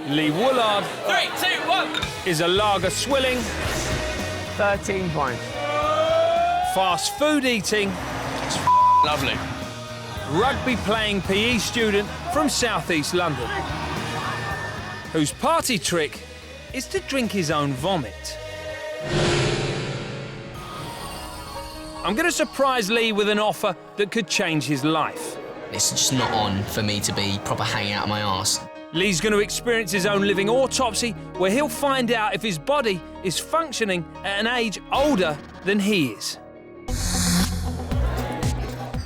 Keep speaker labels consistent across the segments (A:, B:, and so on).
A: Lee Woolard
B: 3, 2, 1.
A: is a lager swilling,
C: 13 points.
A: fast food eating,
B: Lovely.
A: rugby playing PE student from South East London, whose party trick is to drink his own vomit. I'm going to surprise Lee with an offer that could change his life.
D: It's just not on for me to be proper hanging out of my arse.
A: Lee's going to experience his own living autopsy, where he'll find out if his body is functioning at an age older than he is.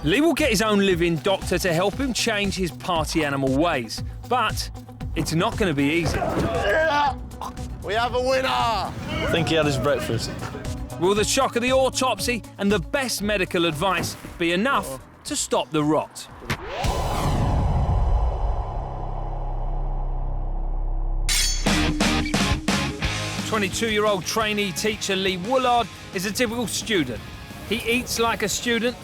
A: Lee will get his own living doctor to help him change his party animal ways, but it's not going to be easy.
E: We have a winner!
F: I think he had his breakfast.
A: Will the shock of the autopsy and the best medical advice be enough to stop the rot? "22-year-old trainee teacher Lee Woolard is a typical student. He eats like a student,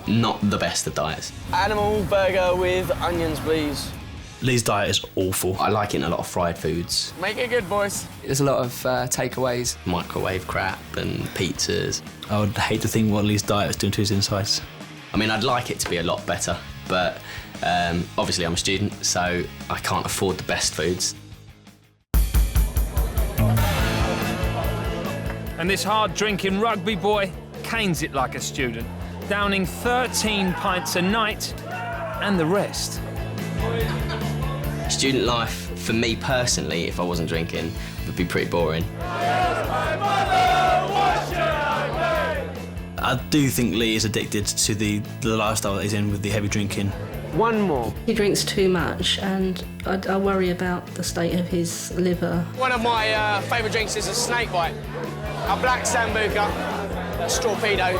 D: Not the best of diets.
C: Animal burger with onions, please.
F: Lee's diet is awful.
D: I like eating a lot of fried foods,
C: Make it good, boys.
G: There's a lot of takeaways.
D: microwave crap and pizzas.
F: I would hate to think what Lee's diet is doing to his insides.
D: I mean, I'd like it to be a lot better, but obviously I'm a student, so I can't afford the best foods.
A: and this hard-drinking rugby boy canes it like a student, downing 13 pints a night and the rest.
D: Student life, for me personally, if I wasn't drinking, would be pretty boring.
F: I do think Lee is addicted to the lifestyle that he's in with the heavy drinking.
C: One more.
H: He drinks too much, and I worry about the state of his liver.
B: One of my favourite drinks is a snake bite. A black sambuca, a torpedo.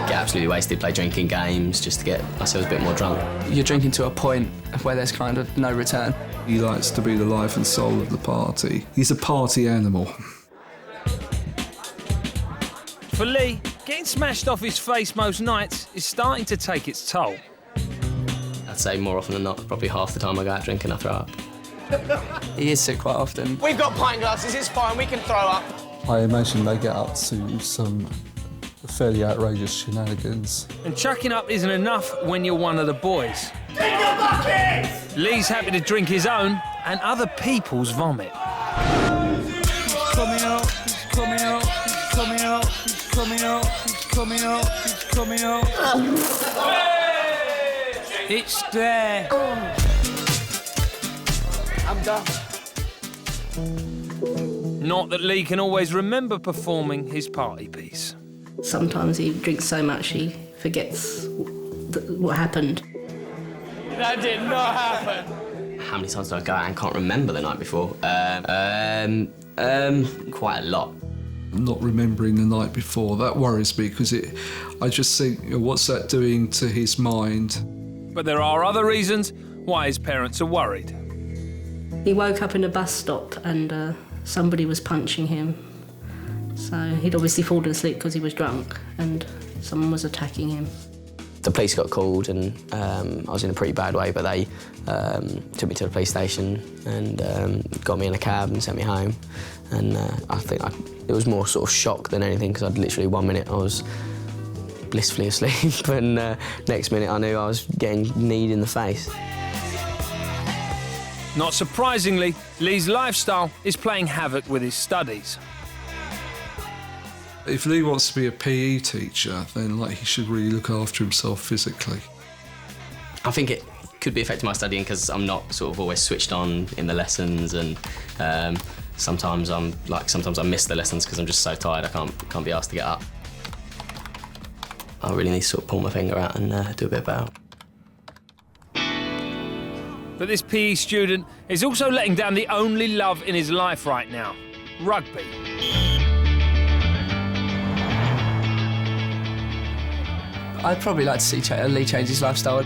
D: Get absolutely wasted, play drinking games just to get ourselves a bit more drunk.
G: You're drinking to a point where there's kind of no return.
I: He likes to be the life and soul of the party. He's a party animal.
A: For Lee, getting smashed off his face most nights is starting to take its toll.
D: I'd say more often than not, probably half the time I go out drinking, I throw up.
G: He is sick quite often.
B: We've got pint glasses, it's fine, we can throw up.
I: I imagine they get up to some fairly outrageous shenanigans.
A: And chucking up isn't enough when you're one of the boys. Drink your buckets! Lee's happy to drink his own and other people's vomit.
I: He's coming out, he's coming out, he's coming out, he's coming out, he's coming out, he's coming out.
A: It's there.
C: I'm done.
A: Not that Lee can always remember performing his party piece.
H: Sometimes he drinks so much he forgets what happened.
B: That did not happen.
D: How many times did I go out and can't remember the night before? Quite a lot.
I: Not remembering the night before, that worries me because I just think, you know, what's that doing to his mind?
A: But there are other reasons why his parents are worried.
H: He woke up in a bus stop and somebody was punching him. So he'd obviously fallen asleep because he was drunk and someone was attacking him.
D: The police got called and I was in a pretty bad way, but they took me to the police station and got me in a cab and sent me home. And I think it was more sort of shock than anything because I'd literally 1 minute I was blissfully asleep and next minute I knew I was getting kneed in the face.
A: Not surprisingly, Lee's lifestyle is playing havoc with his studies.
I: If Lee wants to be a PE teacher, then he should really look after himself physically.
D: I think it could be affecting my studying because I'm not sort of always switched on in the lessons, and sometimes I miss the lessons because I'm just so tired I can't be asked to get up. I really need to sort of pull my finger out and do a bit better.
A: But this PE student is also letting down the only love in his life right now, rugby.
G: I'd probably like to see Lee change his lifestyle.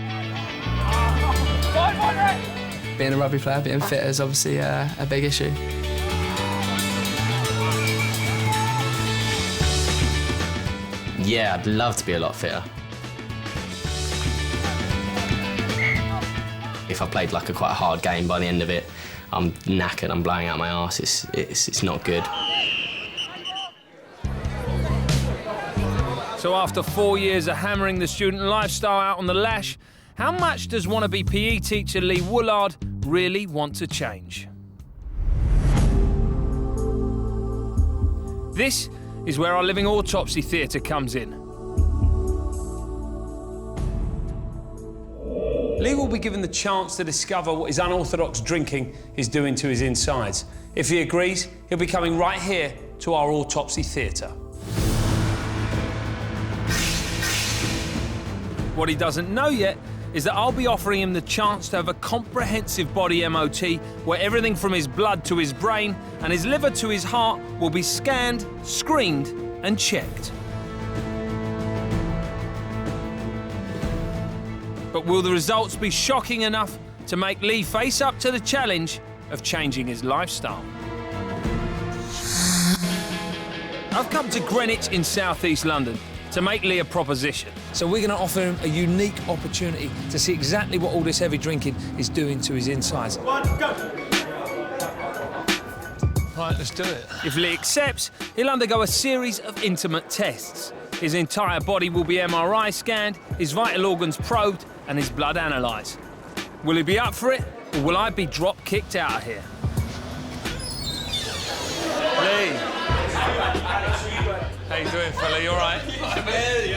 G: Being a rugby player, being fit is obviously a big issue.
D: Yeah, I'd love to be a lot fitter. If I played like a quite hard game, by the end of it, I'm knackered, I'm blowing out my arse, it's not good.
A: So after 4 years of hammering the student lifestyle out on the lash, how much does wannabe PE teacher Lee Woolard really want to change? This is where our living autopsy theatre comes in. Lee will be given the chance to discover what his unorthodox drinking is doing to his insides. If he agrees, he'll be coming right here to our autopsy theatre. What he doesn't know yet is that I'll be offering him the chance to have a comprehensive body MOT where everything from his blood to his brain and his liver to his heart will be scanned, screened and checked. But will the results be shocking enough to make Lee face up to the challenge of changing his lifestyle? I've come to Greenwich in southeast London to make Lee a proposition.
J: So we're going to offer him a unique opportunity to see exactly what all this heavy drinking is doing to his insides.
I: One, go!
J: Right, let's do it.
A: If Lee accepts, he'll undergo a series of intimate tests. His entire body will be MRI scanned, his vital organs probed, and his blood analysed. Will he be up for it, or will I be drop-kicked out of here?
J: Lee. How you doing, fella? You all right? You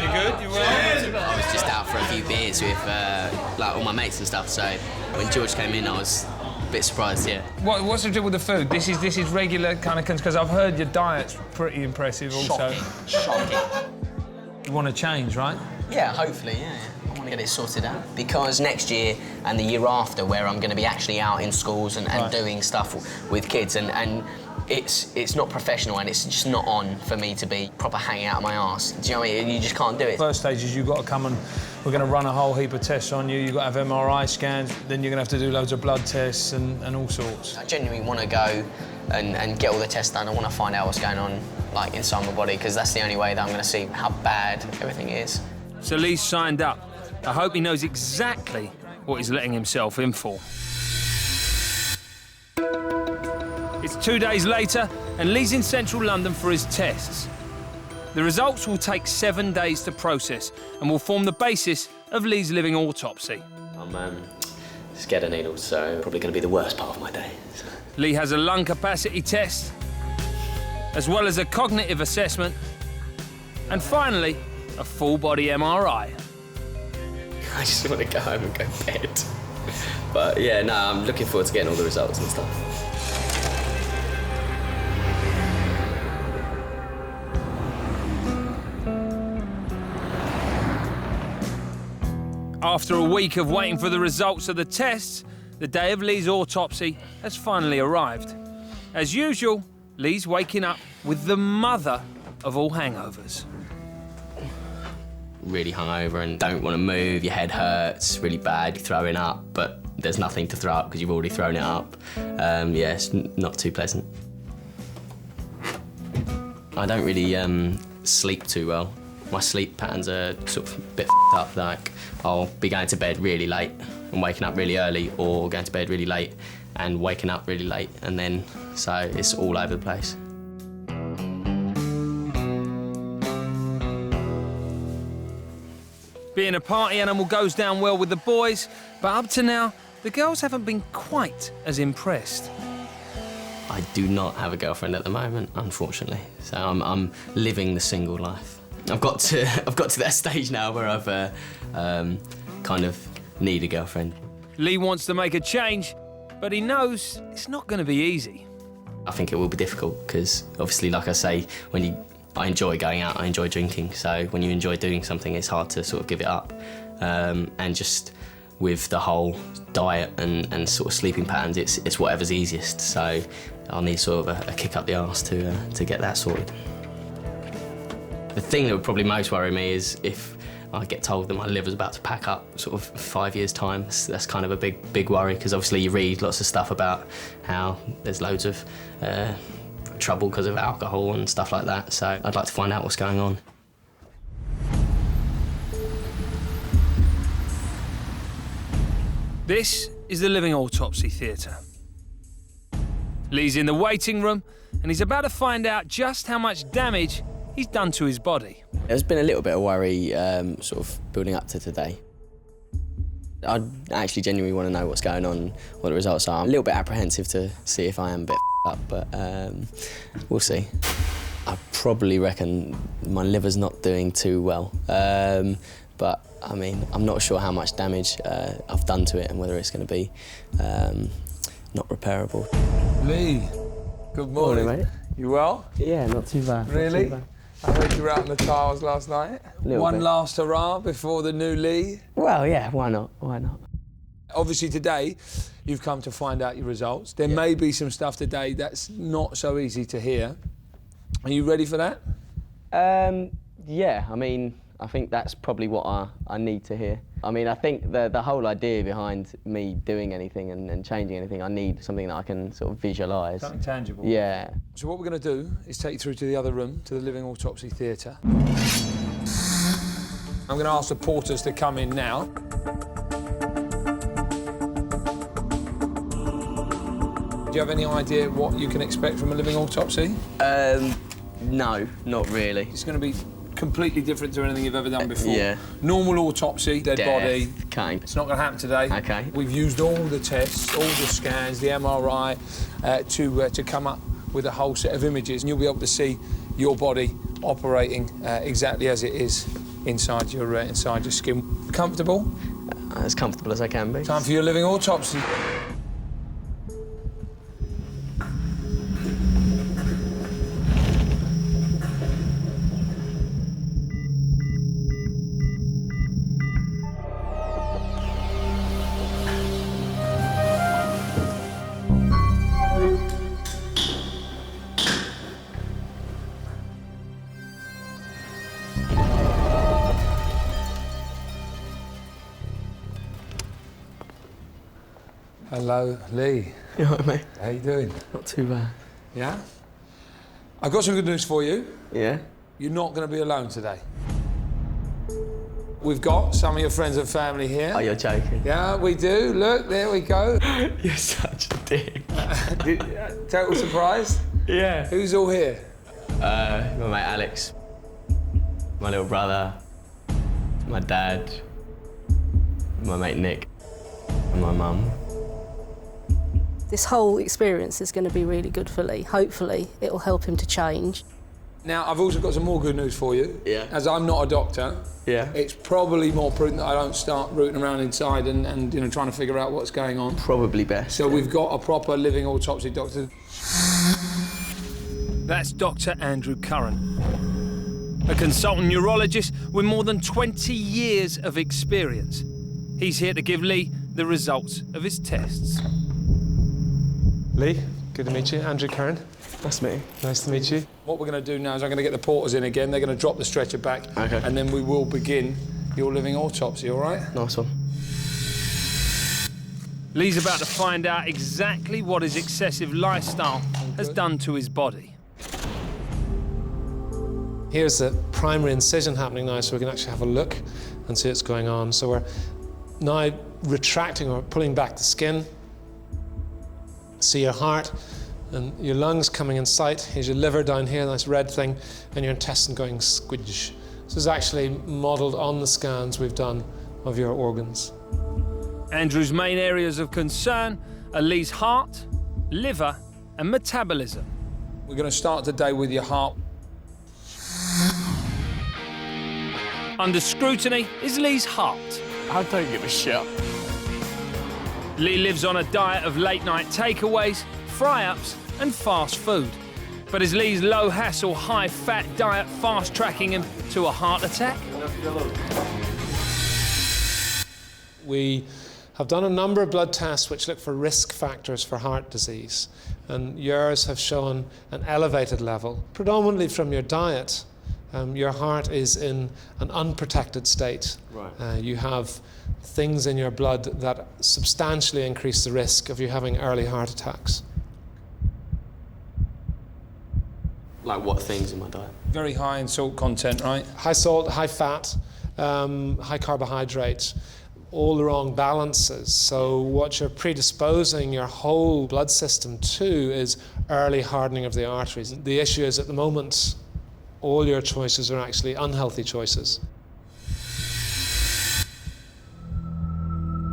J: good? You well?
D: I was just out for a few beers with like all my mates and stuff, so when George came in I was a bit surprised, yeah.
J: What's the deal with the food? This is regular kind of... Because I've heard your diet's pretty impressive also.
D: Shocking.
J: You want to change, right?
D: Yeah, hopefully, yeah. I want to get it sorted out. Because next year and the year after, where I'm going to be actually out in schools and doing stuff with kids, and it's not professional and it's just not on for me to be proper hanging out of my arse. Do you know what I mean? You just can't do it.
J: First stage is you've got to come and we're going to run a whole heap of tests on you. You've got to have MRI scans, then you're going to have to do loads of blood tests and all sorts.
D: I genuinely want to go and get all the tests done. I want to find out what's going on like inside my body, because that's the only way that I'm going to see how bad everything is.
A: So Lee's signed up. I hope he knows exactly what he's letting himself in for. It's 2 days later, and Lee's in central London for his tests. The results will take 7 days to process and will form the basis of Lee's living autopsy.
D: I'm scared of needles, so probably going to be the worst part of my day. So.
A: Lee has a lung capacity test, as well as a cognitive assessment, and finally, a full-body MRI.
D: I just want to go home and go to bed. But yeah, no, I'm looking forward to getting all the results and stuff.
A: After a week of waiting for the results of the tests, the day of Lee's autopsy has finally arrived. As usual, Lee's waking up with the mother of all hangovers.
D: Really hungover and don't want to move, your head hurts really bad, you're throwing up, but there's nothing to throw up because you've already thrown it up. Yeah, it's not too pleasant. I don't really sleep too well. My sleep patterns are sort of a bit f***ed up, like I'll be going to bed really late and waking up really early, or going to bed really late and waking up really late, and then, so it's all over the place.
A: Being a party animal goes down well with the boys, but up to now, the girls haven't been quite as impressed.
D: I do not have a girlfriend at the moment, unfortunately, so I'm living the single life. I've got to that stage now where I've kind of need a girlfriend.
A: Lee wants to make a change, but he knows it's not going to be easy.
D: I think it will be difficult because, obviously, like I say, I enjoy going out, I enjoy drinking, so when you enjoy doing something, it's hard to sort of give it up. And just with the whole diet and sort of sleeping patterns, it's whatever's easiest. So I'll need sort of a kick up the arse to get that sorted. The thing that would probably most worry me is if I get told that my liver's about to pack up sort of 5 years' time. That's kind of a big worry, because obviously you read lots of stuff about how there's loads of trouble because of alcohol and stuff like that, so I'd like to find out what's going on.
A: This is the living autopsy theatre. Lee's in the waiting room and he's about to find out just how much damage he's done to his body.
D: There's been a little bit of worry sort of building up to today. I actually genuinely want to know what's going on, what the results are. I'm a little bit apprehensive to see if I am a bit up, but we'll see. I probably reckon my liver's not doing too well. But, I mean, I'm not sure how much damage I've done to it and whether it's going to be not repairable.
J: Lee, good morning.
C: Morning, mate.
J: You well?
C: Yeah, not too bad.
J: Really? I heard you were out on the tiles last night. One
C: bit.
J: last hurrah before the new Lee.
C: Well, yeah, why not? Why not?
J: Obviously today, you've come to find out your results. There may be some stuff today that's not so easy to hear. Are you ready for that?
D: Yeah, I mean, I think that's probably what I need to hear. I mean, I think the whole idea behind me doing anything and changing anything, I need something that I can sort of visualise.
J: Something tangible.
D: Yeah.
J: So what we're going to do is take you through to the other room, to the living autopsy theatre. I'm going to ask the porters to come in now. Do you have any idea what you can expect from a living autopsy?
D: No, not really.
J: It's going to be completely different to anything you've ever done before.
D: Yeah.
J: Normal autopsy, dead body.
D: Okay.
J: It's not going to happen today.
D: Okay.
J: We've used all the tests, all the scans, the MRI, to come up with a whole set of images, and you'll be able to see your body operating exactly as it is inside your skin. Comfortable?
D: As comfortable as I can be.
J: Time for your living autopsy. Hello, Lee.
C: You all right, mate?
J: How you doing?
C: Not too bad.
J: Yeah? I've got some good news for you.
C: Yeah?
J: You're not going to be alone today. We've got some of your friends and family here.
D: Oh, you're joking.
J: Yeah, we do. Look, there we go.
C: You're such a dick.
J: Total surprise?
C: Yeah.
J: Who's all here?
D: My mate Alex, my little brother, my dad, my mate Nick, and my mum.
H: This whole experience is going to be really good for Lee. Hopefully, it'll help him to change.
J: Now, I've also got some more good news for you.
D: Yeah.
J: As I'm not a doctor,
D: Yeah.
J: it's probably more prudent that I don't start rooting around inside and trying to figure out what's going on.
D: Probably best.
J: So we've got a proper living autopsy doctor.
A: That's Dr. Andrew Curran, a consultant neurologist with more than 20 years of experience. He's here to give Lee the results of his tests.
K: Lee, good to meet you. Andrew Curran.
C: Nice to meet you.
K: Nice to meet you.
J: What we're going to do now is I'm going to get the porters in again. They're going to drop the stretcher back.
D: Okay.
J: And then we will begin your living autopsy, all right?
D: Nice one.
A: Lee's about to find out exactly what his excessive lifestyle has done to his body.
K: Here's the primary incision happening now, so we can actually have a look and see what's going on. So we're now retracting or pulling back the skin. See your heart and your lungs coming in sight. Here's your liver down here, nice red thing, and your intestine going squidge. This is actually modelled on the scans we've done of your organs.
A: Andrew's main areas of concern are Lee's heart, liver, and metabolism.
J: We're going to start today with your heart.
A: Under scrutiny is Lee's heart.
C: I don't give a shit.
A: Lee lives on a diet of late-night takeaways, fry-ups, and fast food. But is Lee's low-hassle, high-fat diet fast-tracking him to a heart attack?
K: We have done a number of blood tests which look for risk factors for heart disease, and yours have shown an elevated level, predominantly from your diet. Your heart is in an unprotected state.
D: Right.
K: You have things in your blood that substantially increase the risk of you having early heart attacks.
D: Like what things in my diet?
J: Very high in salt content, right?
K: High salt, high fat, high carbohydrate. all the wrong balances. So what you're predisposing your whole blood system to is early hardening of the arteries. The issue is at the moment, all your choices are actually unhealthy choices.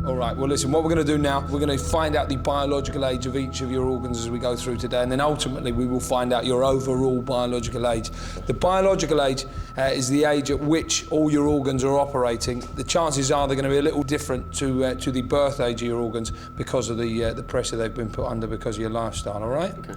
J: All right, well, listen, what we're going to do now, we're going to find out the biological age of each of your organs as we go through today, and then ultimately we will find out your overall biological age. The biological age is the age at which all your organs are operating. The chances are they're going to be a little different to the birth age of your organs because of the pressure they've been put under because of your lifestyle, all right? Okay.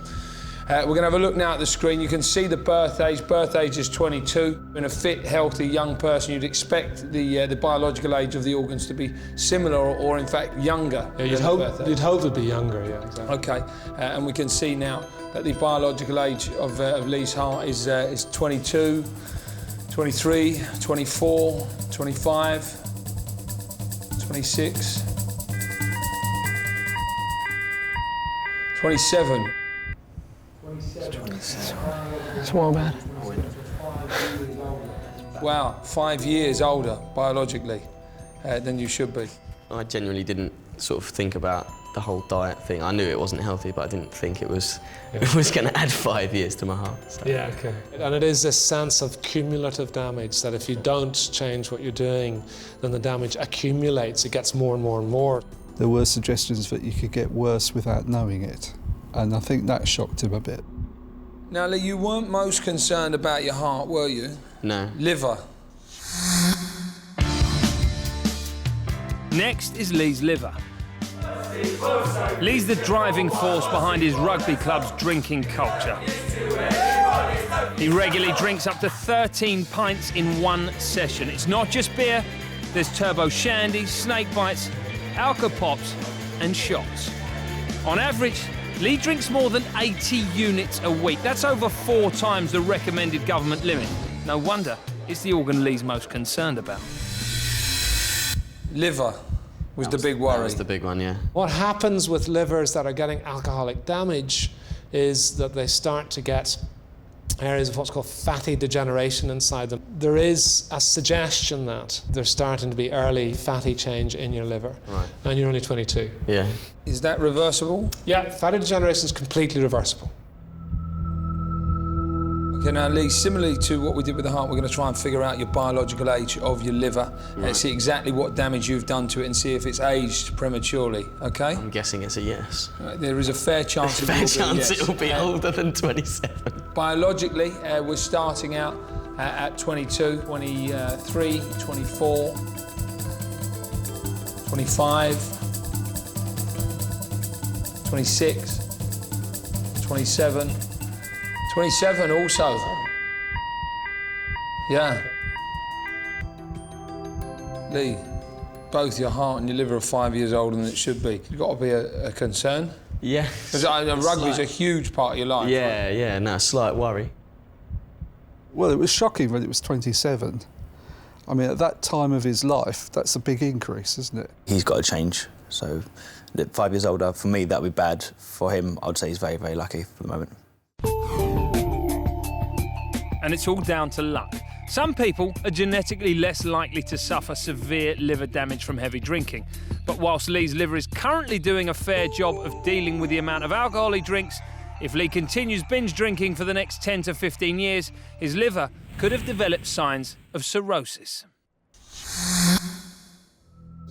J: We're going to have a look now at the screen. You can see the birth age. Birth age is 22. In a fit, healthy young person, you'd expect the biological age of the organs to be similar or in fact, younger.
K: Yeah, you'd hope it'd be younger, yeah, exactly.
J: OK, and we can see now that the biological age of Lee's heart is 22, 23, 24, 25, 26, 27.
C: It's well bad.
J: Wow, 5 years older biologically than you should be.
D: I genuinely didn't sort of think about the whole diet thing. I knew it wasn't healthy, but I didn't think it was going to add 5 years to my heart. So.
K: Yeah, okay. And it is this sense of cumulative damage that if you don't change what you're doing, then the damage accumulates. It gets more and more and more.
L: There were suggestions that you could get worse without knowing it, and I think that shocked him a bit.
J: Now, Lee, you weren't most concerned about your heart, were you?
D: No.
J: Liver.
A: Next is Lee's liver. Lee's the driving force behind his rugby club's drinking culture. He regularly drinks up to 13 pints in one session. It's not just beer, there's turbo shandy, snake bites, alka pops and shots. On average, Lee drinks more than 80 units a week. That's over 4 times the recommended government limit. No wonder it's the organ Lee's most concerned about.
J: Liver was the big worry.
D: That was the big one, yeah.
K: What happens with livers that are getting alcoholic damage is that they start to get areas of what's called fatty degeneration inside them. There is a suggestion that there's starting to be early fatty change in your liver.
D: Right.
K: And you're only 22.
D: Yeah.
J: Is that reversible?
K: Yeah, fatty degeneration is completely reversible.
J: Okay, now, Lee, similarly to what we did with the heart, we're going to try and figure out your biological age of your liver and see exactly what damage you've done to it and see if it's aged prematurely, OK?
D: I'm guessing it's a yes.
J: Right, there is a fair chance
D: it'll be older than 27.
J: Biologically, we're starting out at 22, 23, 24, 25, 26, 27, 27 also. Yeah. Lee, both your heart and your liver are 5 years older than it should be. You've got to be a concern.
D: Yeah.
J: Because rugby's a huge part of your life.
D: Yeah,
J: right?
D: yeah, no, slight worry.
L: Well, it was shocking when it was 27. I mean, at that time of his life, that's a big increase, isn't it?
M: He's got to change. So, 5 years older, for me, that would be bad. For him, I would say he's very, very lucky for the moment.
A: And it's all down to luck. Some people are genetically less likely to suffer severe liver damage from heavy drinking. But whilst Lee's liver is currently doing a fair job of dealing with the amount of alcohol he drinks, if Lee continues binge drinking for the next 10 to 15 years, his liver could have developed signs of cirrhosis.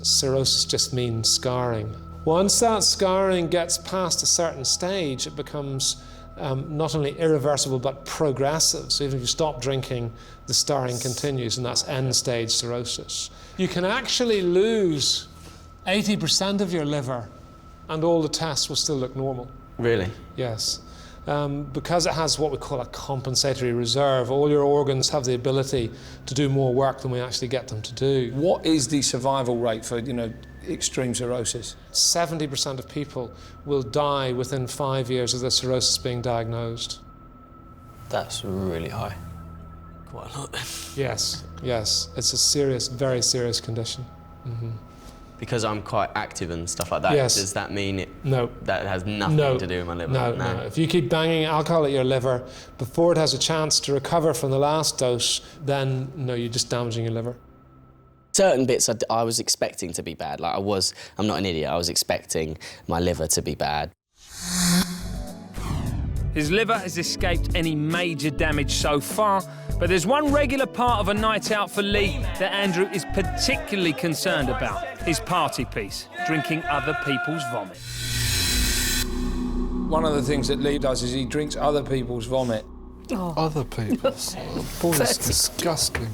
K: Cirrhosis just means scarring. Once that scarring gets past a certain stage, it becomes not only irreversible but progressive. So even if you stop drinking, the scarring continues, and that's end-stage cirrhosis. You can actually lose 80% of your liver and all the tests will still look normal.
D: Really?
K: Yes. Because it has what we call a compensatory reserve, all your organs have the ability to do more work than we actually get them to do.
J: What is the survival rate for, extreme cirrhosis?
K: 70% of people will die within 5 years of the cirrhosis being diagnosed.
D: That's really high. Quite a lot.
K: Yes, yes. It's a serious, very serious condition. Mm-hmm.
D: Because I'm quite active and stuff like that,
K: yes.
D: Does that mean it?
K: No.
D: That has nothing to do with my liver?
K: No. If you keep banging alcohol at your liver, before it has a chance to recover from the last dose, then no, you're just damaging your liver.
D: Certain bits I was expecting to be bad. Like I'm not an idiot, I was expecting my liver to be bad.
A: His liver has escaped any major damage so far, but there's one regular part of a night out for Lee that Andrew is particularly concerned about, his party piece, drinking other people's vomit.
J: One of the things that Lee does is he drinks other people's vomit.
L: Oh. Other people's? Boy, that's disgusting.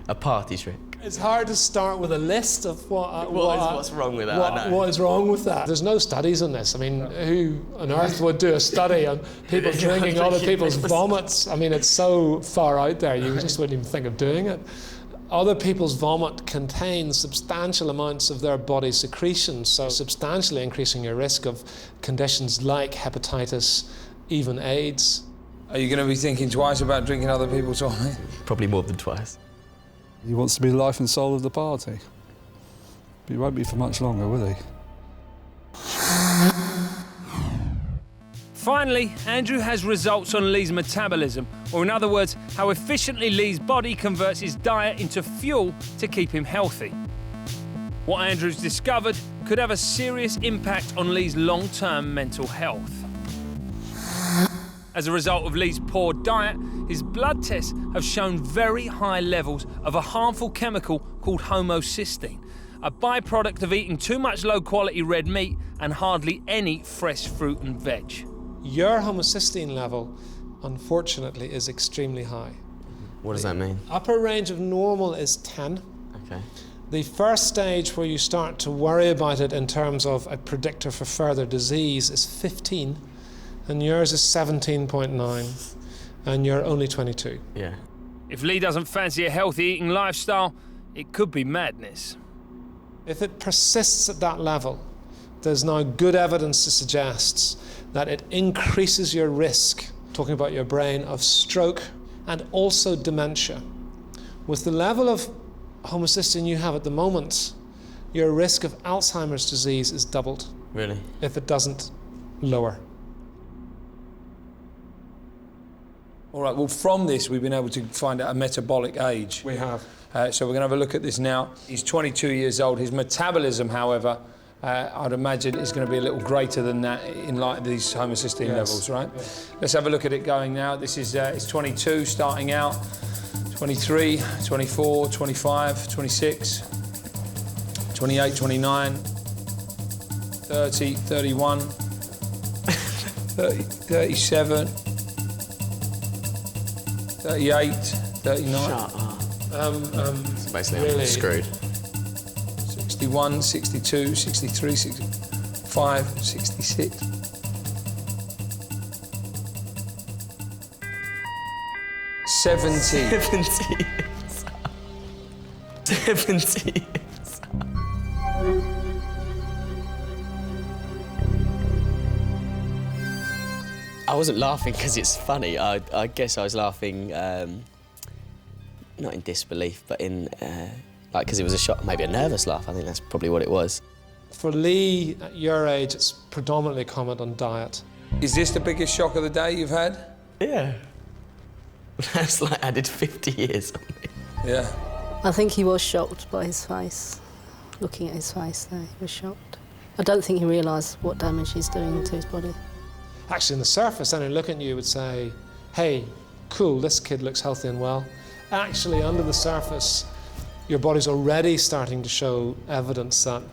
D: A party trick.
K: It's hard to start with a list of
D: what's wrong with that. I know.
K: What is wrong with that? There's no studies on this. I mean, who on earth would do a study on people drinking other people's vomits? I mean, it's so far out there, you just wouldn't even think of doing it. Other people's vomit contains substantial amounts of their body secretions, so substantially increasing your risk of conditions like hepatitis, even AIDS.
J: Are you going to be thinking twice about drinking other people's vomit?
D: Probably more than twice.
L: He wants to be the life and soul of the party. But he won't be for much longer, will he?
A: Finally, Andrew has results on Lee's metabolism, or in other words, how efficiently Lee's body converts his diet into fuel to keep him healthy. What Andrew's discovered could have a serious impact on Lee's long-term mental health. As a result of Lee's poor diet, his blood tests have shown very high levels of a harmful chemical called homocysteine, a byproduct of eating too much low-quality red meat and hardly any fresh fruit and veg.
K: Your homocysteine level, unfortunately, is extremely high.
D: What does that mean?
K: Upper range of normal is 10.
D: Okay.
K: The first stage where you start to worry about it in terms of a predictor for further disease is 15, and yours is 17.9, and you're only 22.
D: Yeah.
A: If Lee doesn't fancy a healthy eating lifestyle, it could be madness.
K: If it persists at that level, there's now good evidence to suggest that it increases your risk, talking about your brain, of stroke and also dementia. With the level of homocysteine you have at the moment, your risk of Alzheimer's disease is doubled.
D: Really?
K: If it doesn't lower.
J: All right, well, from this, we've been able to find out a metabolic age.
K: We have.
J: So we're going to have a look at this now. He's 22 years old. His metabolism, however, I'd imagine is going to be a little greater than that in light of these homocysteine levels, right? Yes. Let's have a look at it going now. This is it's 22 starting out, 23, 24, 25, 26, 28, 29, 30, 31, 30, 37, 38, 39.
D: Shut up. So basically,
K: really?
D: I'm screwed.
J: 61, 62, 63, 65, 66. 70.
D: 70. I wasn't laughing because it's funny. I guess I was laughing, not in disbelief, but in, like, because it was a shock, maybe a nervous laugh. I think that's probably what it was.
K: For Lee, at your age, it's predominantly comment on diet.
J: Is this the biggest shock of the day you've had?
D: Yeah. That's like added 50 years on me.
J: Yeah.
H: I think he was shocked by his face. Looking at his face there, he was shocked. I don't think he realised what damage he's doing to his body.
K: Actually, on the surface, anyone looking at you would say, hey, cool, this kid looks healthy and well. Actually, under the surface, your body's already starting to show evidence that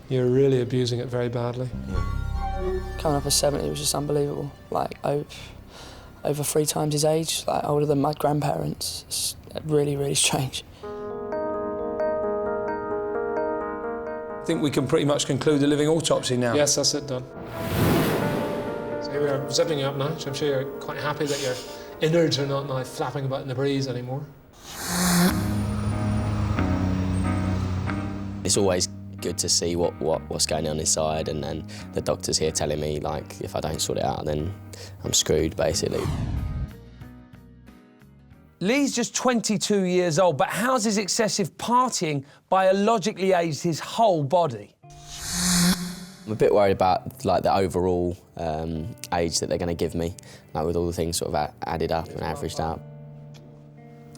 K: you're really abusing it very badly.
G: Coming up as 70 was just unbelievable. Like, over 3 times his age, like older than my grandparents. It's really, really strange.
J: I think we can pretty much conclude the living autopsy now.
K: Yes, that's it, done. So here we are, zipping you up now, so I'm sure you're quite happy that your innards are not now flapping about in the breeze anymore.
D: It's always good to see what's going on inside, and then the doctor's here telling me, like, if I don't sort it out, then I'm screwed, basically.
A: Lee's just 22 years old, but how's his excessive partying biologically aged his whole body?
D: I'm a bit worried about, like, the overall age that they're going to give me, like, with all the things sort of added up and averaged out.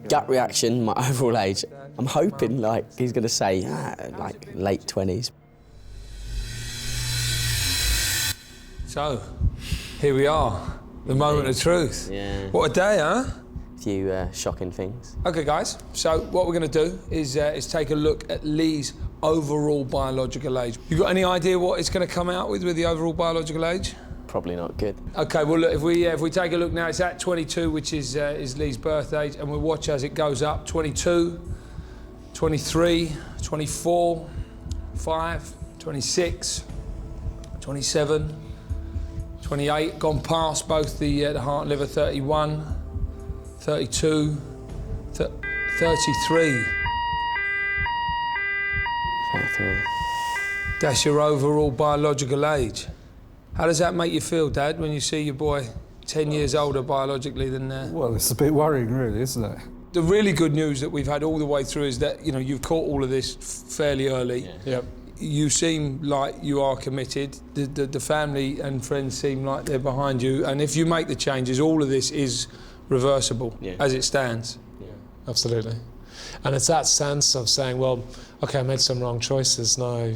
D: Gut reaction, my overall age, I'm hoping, like, he's going to say, like, late 20s.
J: So, here we are, the moment of truth.
D: Yeah.
J: What a day, huh?
D: A few shocking things.
J: OK, guys, so what we're going to do is take a look at Lee's overall biological age. You got any idea what it's going to come out with the overall biological age?
D: Probably not good.
J: OK, well, look, if we take a look now, it's at 22, which is Lee's birth age, and we'll watch as it goes up. 22, 23, 24, 5, 26, 27, 28, gone past both the heart and liver, 31, 32, 33.
D: 33.
J: That's your overall biological age. How does that make you feel, Dad, when you see your boy 10 years older biologically than...
L: Well, it's a bit worrying, really, isn't it?
J: The really good news that we've had all the way through is that, you know, you've caught all of this fairly early.
K: Yeah. Yep.
J: You seem like you are committed. The family and friends seem like they're behind you. And if you make the changes, all of this is reversible as it stands.
K: Yeah, absolutely. And it's that sense of saying, well, OK, I made some wrong choices, now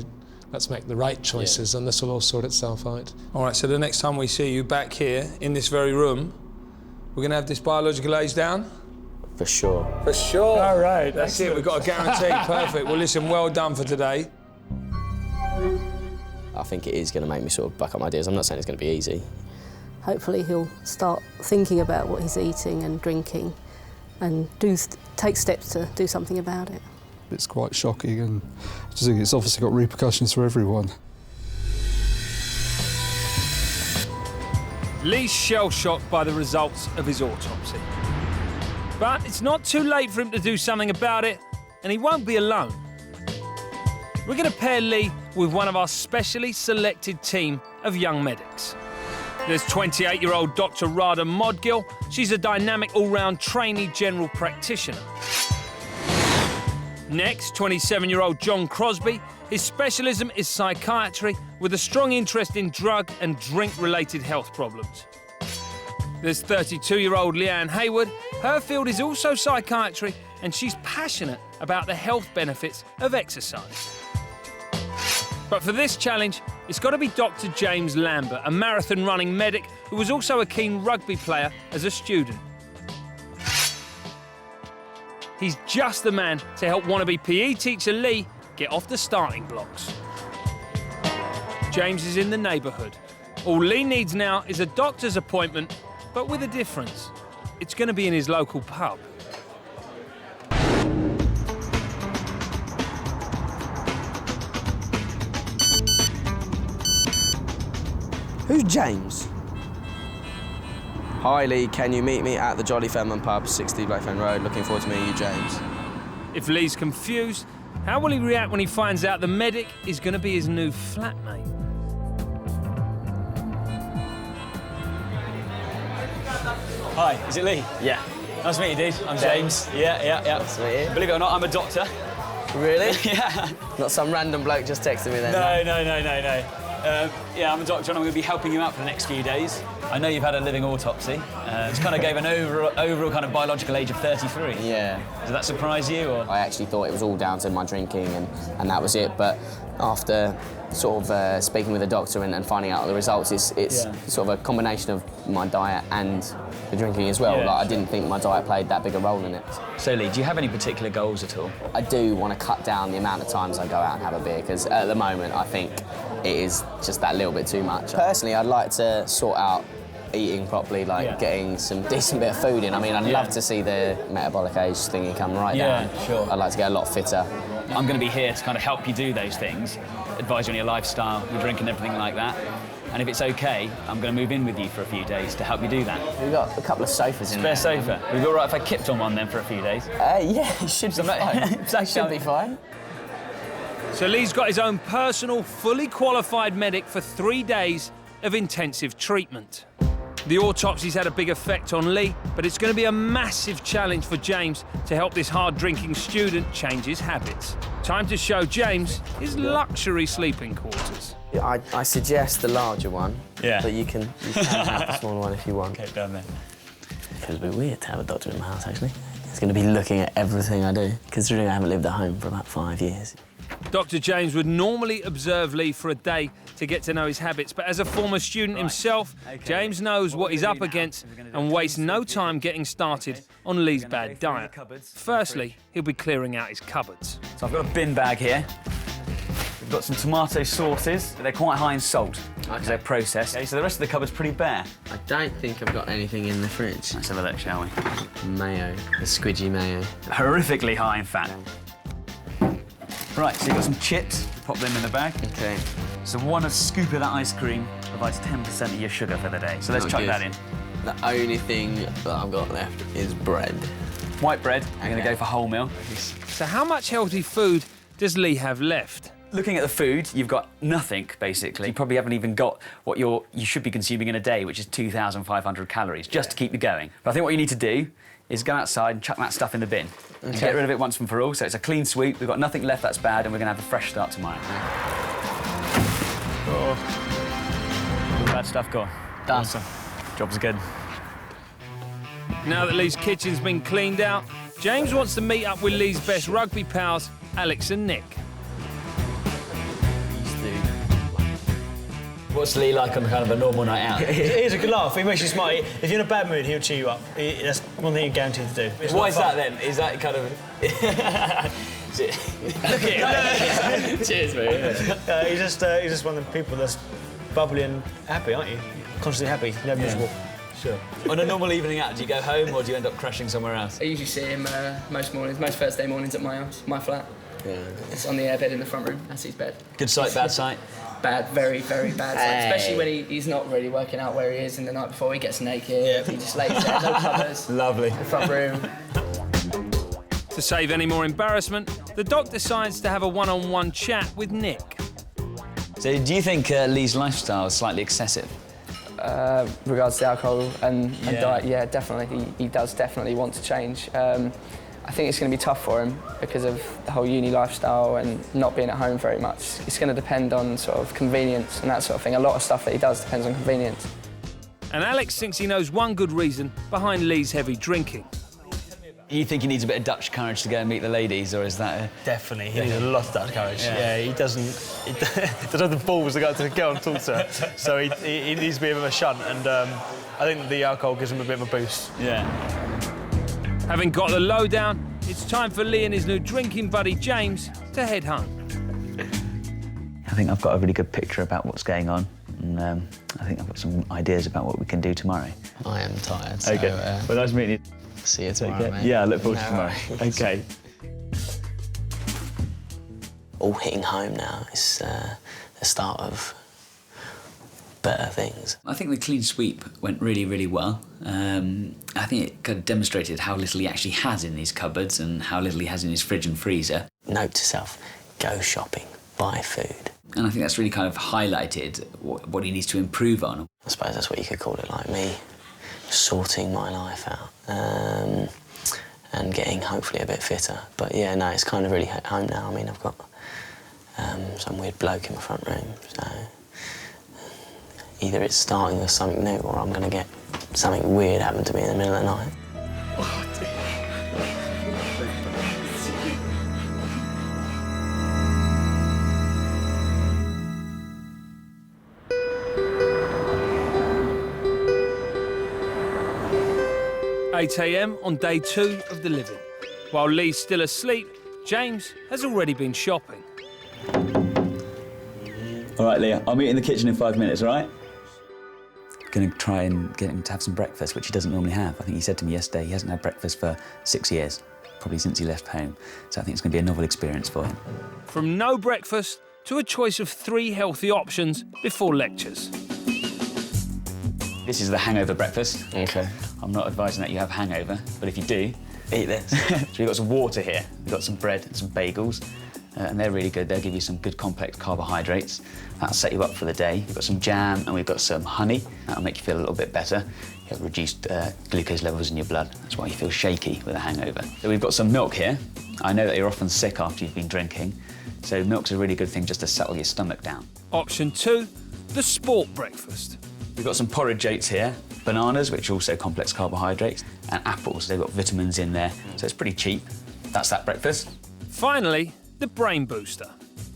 K: let's make the right choices, and this will all sort itself out.
J: All right, so the next time we see you back here in this very room, we're going to have this biological age down?
D: For sure.
J: For sure.
K: All right.
J: That's it, we've got a guarantee. Perfect. Well, listen, well done for today.
D: I think it is going to make me sort of back up my ideas. I'm not saying it's going to be easy.
H: Hopefully he'll start thinking about what he's eating and drinking and take steps to do something about it.
L: It's quite shocking, and I just think it's obviously got repercussions for everyone.
A: Lee's shell-shocked by the results of his autopsy. But it's not too late for him to do something about it, and he won't be alone. We're going to pair Lee with one of our specially selected team of young medics. There's 28-year-old Dr Rada Modgill. She's a dynamic all-round trainee general practitioner. Next, 27-year-old John Crosby. His specialism is psychiatry with a strong interest in drug and drink-related health problems. There's 32-year-old Leanne Hayward. Her field is also psychiatry, and she's passionate about the health benefits of exercise. But for this challenge, it's got to be Dr James Lambert, a marathon running medic who was also a keen rugby player as a student. He's just the man to help wannabe PE teacher Lee get off the starting blocks. James is in the neighbourhood. All Lee needs now is a doctor's appointment, but with a difference. It's going to be in his local pub.
D: Who's James? Hi Lee, can you meet me at the Jolly Fairman pub, 60 Blackfen Road? Looking forward to meeting you, James.
A: If Lee's confused, how will he react when he finds out the medic is going to be his new flatmate?
N: Hi, is it Lee?
D: Yeah.
N: Nice to meet you, dude. I'm James. Yeah.
D: Nice to meet you.
N: Believe it or not, I'm a doctor.
D: Really?
N: Yeah.
D: Not some random bloke just texting me then?
N: No. Yeah, I'm a doctor and I'm going to be helping you out for the next few days. I know you've had a living autopsy. It's kind of gave an overall kind of biological age of 33.
D: Yeah.
N: Does that surprise you? Or?
D: I actually thought it was all down to my drinking and that was it, but after sort of speaking with the doctor and finding out the results, it's sort of a combination of my diet and the drinking as well.
N: Yeah,
D: like, I didn't think my diet played that big a role in it.
N: So Lee, do you have any particular goals at all?
D: I do want to cut down the amount of times I go out and have a beer, because at the moment I think it is just that little bit too much. Personally, I'd like to sort out eating properly, like getting some decent bit of food in. I mean, I'd love to see the metabolic age thingy come right down.
N: Sure.
D: I'd like to get a lot fitter.
N: I'm going to be here to kind of help you do those things, advise you on your lifestyle, your drink and everything like that. And if it's OK, I'm going to move in with you for a few days to help you do that.
D: We've got a couple of sofas in there.
N: Spare sofa. Would it be all right if I kipped on one then for a few days?
D: Yeah, it should be fine. Should be fine.
A: So Lee's got his own personal, fully qualified medic for 3 days of intensive treatment. The autopsy's had a big effect on Lee, but it's going to be a massive challenge for James to help this hard-drinking student change his habits. Time to show James his luxury sleeping quarters.
D: I suggest the larger one, but you can have the smaller one if you want.
N: OK, done then.
D: It feels a bit weird to have a doctor in my house, actually. He's going to be looking at everything I do, considering I haven't lived at home for about 5 years.
A: Dr James would normally observe Lee for a day to get to know his habits, but as a former student himself, James knows what he's up against and wastes no time getting started on Lee's bad diet. Firstly, he'll be clearing out his cupboards.
N: So I've got a bin bag here. We've got some tomato sauces. They're quite high in salt because they're processed. Okay, so the rest of the cupboard's pretty bare.
D: I don't think I've got anything in the fridge.
N: Let's have a look, shall we?
D: Mayo, the squidgy mayo.
N: Horrifically high in fat. Right, so you've got some chips. Pop them in the bag.
D: OK.
N: So 1 scoop of that ice cream provides 10% of your sugar for the day. So let's chuck that in.
D: The only thing that I've got left is bread.
N: White bread. I'm going to go for wholemeal.
A: So how much healthy food does Lee have left?
N: Looking at the food, you've got nothing, basically. You probably haven't even got what you should be consuming in a day, which is 2,500 calories, just to keep you going. But I think what you need to do is go outside and chuck that stuff in the bin. And get rid of it once and for all, so it's a clean sweep. We've got nothing left that's bad, and we're going to have a fresh start tomorrow. All bad stuff gone.
D: Done.
N: Awesome. Job's good.
A: Now that Lee's kitchen's been cleaned out, James wants to meet up with Lee's best rugby pals, Alex and Nick.
N: What's Lee like on kind of a normal night out?
O: He's a good laugh. He makes you smile. If you're in a bad mood, he'll cheer you up. That's one thing you're guaranteed to do.
N: Why is that then? Is that kind of... Look at him. Cheers, mate.
O: He's just one of the people that's bubbly and happy, aren't you? Constantly happy, never miserable. Sure.
N: On a normal evening out, do you go home or do you end up crashing somewhere else?
G: I usually see him most mornings, most Thursday mornings at my house, my flat. Yeah. It's on the airbed in the front room. That's his bed.
N: Good sight, bad sight?
G: Bad, very, very bad sight. Especially when he's not really working out where he is, and the night before he gets naked. He just lays there, no covers.
N: Lovely.
G: The front room.
A: To save any more embarrassment, the doc decides to have a one-on-one chat with Nick.
N: So do you think Lee's lifestyle is slightly excessive?
G: Regards to alcohol and diet, yeah, definitely. He does definitely want to change. I think it's going to be tough for him because of the whole uni lifestyle and not being at home very much. It's going to depend on sort of convenience and that sort of thing. A lot of stuff that he does depends on convenience.
A: And Alex thinks he knows one good reason behind Lee's heavy drinking.
N: You think he needs a bit of Dutch courage to go and meet the ladies, or is that...
O: Definitely, he needs a lot of Dutch courage. Yeah, he doesn't have the balls to go up to the girl and talk to her. So he needs to be a bit of a shunt, and I think the alcohol gives him a bit of a boost.
N: Yeah.
A: Having got the lowdown, it's time for Lee and his new drinking buddy, James, to head home.
N: I think I've got a really good picture about what's going on, and I think I've got some ideas about what we can do tomorrow.
D: I am tired, so...
N: OK, well, nice meeting you.
D: See you tomorrow, mate.
N: Yeah, I look forward to tomorrow. OK.
D: All hitting home now is the start of better things.
N: I think the clean sweep went really, really well. I think it kind of demonstrated how little he actually has in his cupboards and how little he has in his fridge and freezer.
D: Note to self, go shopping, buy food.
N: And I think that's really kind of highlighted what he needs to improve on.
D: I suppose that's what you could call it, like me sorting my life out and getting hopefully a bit fitter. But yeah, no, it's kind of really hit home now. I mean, I've got some weird bloke in my front room, so either it's starting with something new or I'm going to get something weird happen to me in the middle of the night.
I: Oh, dear.
A: 8 a.m. on day 2 of the living. While Lee's still asleep, James has already been shopping.
N: All right, Leah, I'll meet you in the kitchen in 5 minutes, all right? Going to try and get him to have some breakfast, which he doesn't normally have. I think he said to me yesterday he hasn't had breakfast for 6 years, probably since he left home. So I think it's going to be a novel experience for him.
A: From no breakfast to a choice of 3 healthy options before lectures.
N: This is the hangover breakfast.
D: OK.
N: I'm not advising that you have hangover, but if you do...
D: Eat this.
N: So we've got some water here, we've got some bread and some bagels, and they're really good. They'll give you some good complex carbohydrates. That'll set you up for the day. We've got some jam and we've got some honey. That'll make you feel a little bit better. You have reduced glucose levels in your blood. That's why you feel shaky with a hangover. So we've got some milk here. I know that you're often sick after you've been drinking, so milk's a really good thing just to settle your stomach down.
A: Option 2, the sport breakfast.
N: We've got some porridge oats here. bananas, which are also complex carbohydrates, and apples. They've got vitamins in there, so it's pretty cheap. That's that breakfast.
A: Finally, the brain booster.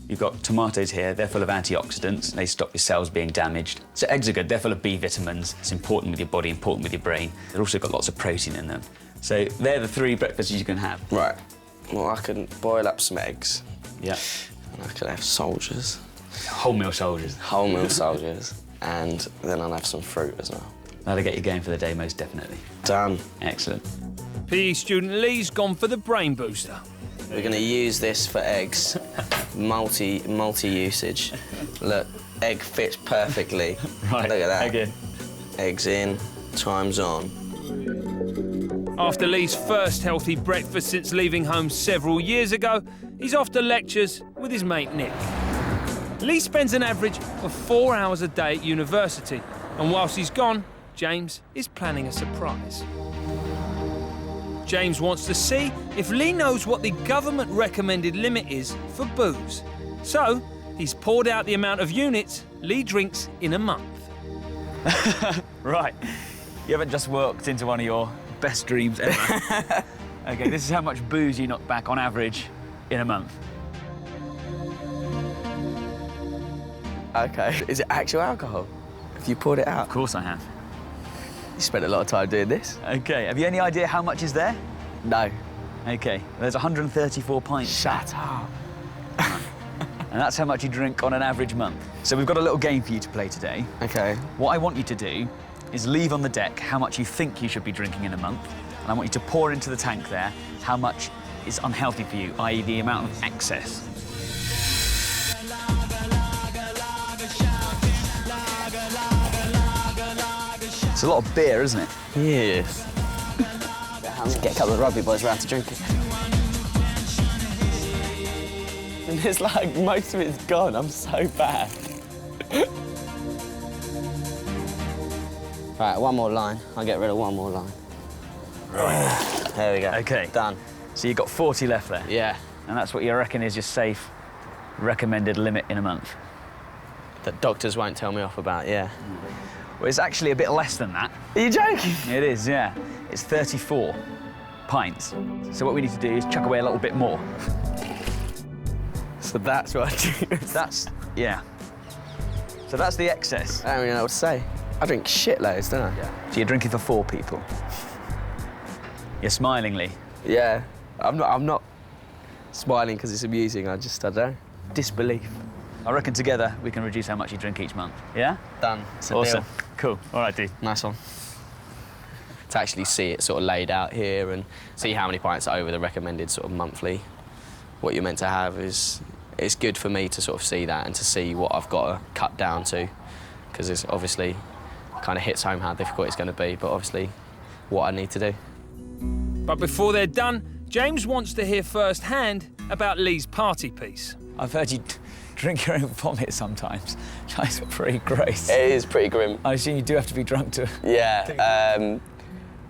N: You've got tomatoes here, they're full of antioxidants, they stop your cells being damaged. So eggs are good, they're full of B vitamins, it's important with your body, important with your brain. They've also got lots of protein in them. So they're the 3 breakfasts you can have.
D: Right, well, I can boil up some eggs.
N: Yeah.
D: And I can have soldiers.
N: Wholemeal soldiers.
D: Wholemeal soldiers. And then I'll have some fruit as well.
N: That'll get you going for the day, most definitely.
D: Done.
N: Excellent.
A: PE student Lee's gone for the brain booster.
D: We're going to use this for eggs. Multi-usage. Look, egg fits perfectly.
N: Right,
D: look at that.
N: egg in.
D: Eggs in, time's on.
A: After Lee's first healthy breakfast since leaving home several years ago, he's off to lectures with his mate Nick. Lee spends an average of 4 hours a day at university, and whilst he's gone, James is planning a surprise. James wants to see if Lee knows what the government-recommended limit is for booze. So, he's poured out the amount of units Lee drinks in a month.
N: Right. You haven't just worked into one of your best dreams ever. OK, this is how much booze you knock back on average in a month.
D: OK. Is it actual alcohol? Have you poured it out?
N: Of course I have.
D: You spent a lot of time doing this.
N: OK, have you any idea how much is there?
D: No.
N: OK, there's 134 pints.
D: Shut up.
N: And that's how much you drink on an average month. So we've got a little game for you to play today.
D: OK.
N: What I want you to do is leave on the deck how much you think you should be drinking in a month, and I want you to pour into the tank there how much is unhealthy for you, i.e. the amount of excess. It's a lot of beer, isn't it?
D: Yes. Let's get a couple of rugby boys around to drink it. And it's like, most of it's gone. I'm so bad. Right, one more line. I'll get rid of one more line.
N: Right.
D: There we go.
N: OK.
D: Done.
N: So you've got 40 left there?
D: Yeah.
N: And that's what you reckon is your safe, recommended limit in a month?
D: That doctors won't tell me off about, yeah.
N: Well, it's actually a bit less than that.
D: Are you joking?
N: It is, yeah. It's 34 pints. So what we need to do is chuck away a little bit more.
D: So that's what I do.
N: That's, yeah. So that's the excess.
D: I don't even know what to say. I drink shitloads, don't I?
N: Yeah. So you're drinking for 4 people. You're smiling, Lee.
D: Yeah. I'm not smiling because it's amusing. I don't know. Disbelief.
N: I reckon together we can reduce how much you drink each month. Yeah?
D: Done. It's a
N: awesome.
D: deal.
N: Cool. All right, dude.
D: Nice one. To actually see it sort of laid out here and see how many pints are over the recommended sort of monthly, what you're meant to have is, it's good for me to sort of see that and to see what I've got to cut down to, because it's obviously kind of hits home how difficult it's going to be, but obviously what I need to do.
A: But before they're done, James wants to hear firsthand about Lee's party piece.
N: I've heard you drink your own vomit sometimes. That's pretty gross.
D: It is pretty grim.
N: I assume you do have to be drunk to...
D: Yeah.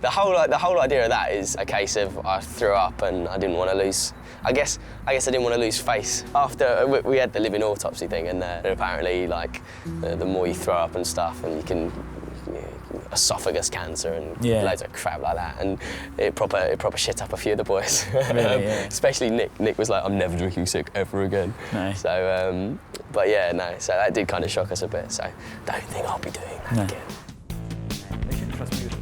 D: The whole idea of that is a case of I threw up and I didn't want to lose... I guess I didn't want to lose face. After we had the living autopsy thing, and apparently, like, the more you throw up and stuff, and you can esophagus cancer and loads of crap like that, and it proper shit up a few of the boys.
N: Really, yeah.
D: Especially Nick. Nick was like, "I'm never drinking sick ever again."
N: No.
D: So, but yeah, no. So that did kind of shock us a bit. So don't think I'll be doing that again.